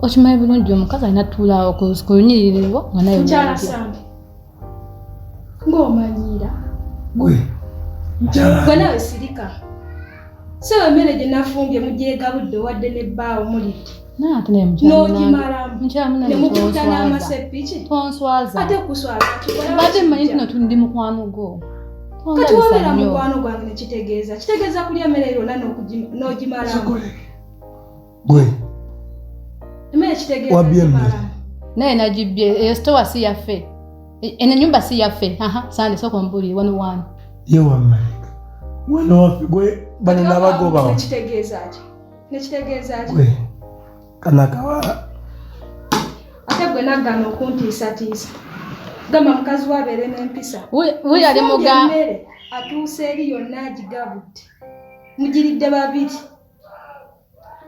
Okimanyi bulungi omukazi alina tuulaawo kulunyirirwa nga naye mukyala Sambi ng'omanyira gwe nawe sirika sewe emmere gye nafumbye mugyegabudde wadde n'ebbaawo mulidde n'ogimalamu ne mukuuta n'amasepiki ate kuswaza badde mmanyi nti notundi mukwano gwo kati wabeera mukwano gwange nekitegeeza kulya emmere yonna n'ogimalamu gwe emmere kitegeeza ogimalamu naye nagibbye eyo sitowa si yaffe eno nyumba si yaffe sande soko mbuli wano ye wamaleka wano waffe gwe bano nabagobawo nekitegeeza ki gwe kanakawala ate gwe naggana okuntiisatiisa gamba mukazi wabeere n'empisa wuyali muga emmere atuuse eri yonna agigabudde mugiridde babiri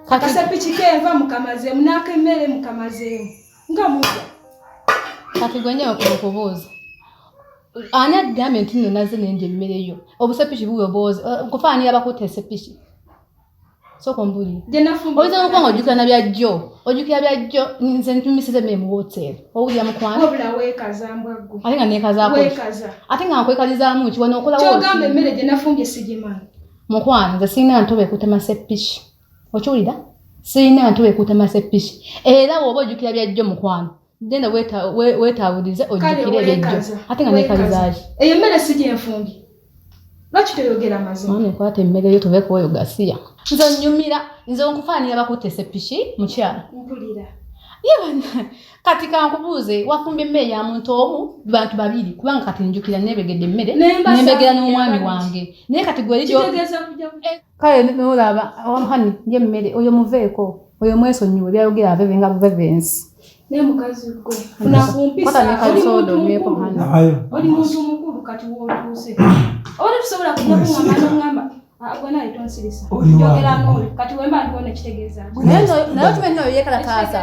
akasepiki kenva mukamazeemu n'akemmere mukamazeemu nga mugya kati gwe nyewe kubuuza ani agambye nti nno naze nenje emmere yo obusepiki buwe bwoze kufaanira bakutte esepiki soko mbuli oyinza okuba nga ojjukira byajjo nze ntumisize mmere mu woteeri owulira mukwano wabula weekaza mbwaggu ate nga neekazaako ate nga nkwekalizaamu ki wano okolawo kyogamba emmere gye nafumbye sigimanyi mukwano nze sirina ntoba ekutte masepiki okiwulira sirina ntoba ekutte masepiki era bw'oba ojjukira byajjo mukwano genda weetawulize ojjukire ebyajjo ate nga neekalizaaki eyo emmere si gyenfumbye lwaki toyogera mazima mwana ekwata emmere yo tubeeko oyo gasiya nze onnyumira nze onkufaanira bakutte sepiki mukyala mpulira kati kankubuuze wafumbye emmere ya muntu omu bantu babiri kubanga kati njukira neebegedde emmere nembegera n'omwami wange naye kati gwe kale nolaba hani nje emmere oyo muveeko oyo mwesonyiwe byayogera aveve nga buvevensi naye mukazi gwe unakumpisa oli muntu mukulu kati wootuuse oli tusobola kujja kuŋŋamba n'oŋŋamba gwe naye tonsirisa yogera n'oli kati wemba ndibona ekitegeeza naye okimanyi nayo yekalakaasa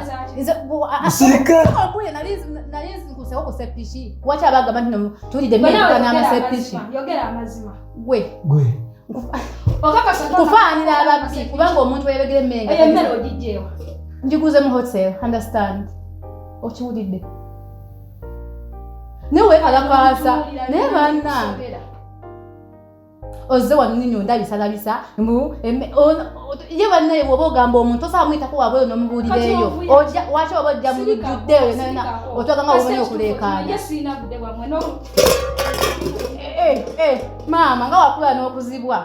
nali nkusewo ku sepiki waki abagamba nti tuwulidde emmere n'amasepiki yogera amazima gwe kufaanira ababbi kubanga omuntu weyebegera emmere ogijjeewa njiguze mu hotel understand okiwulidde naye weekalakaasa naye bannange ozze wano nini ondabisalabisa ye bannaye bw'oba ogamba omuntu osaba mwitako wabweyo n'omubuulireeyo waki oba ojja mujjuddeyo yonayona otwaga nga womanyi okuleekaanya maama nga wakula n'okuzibwa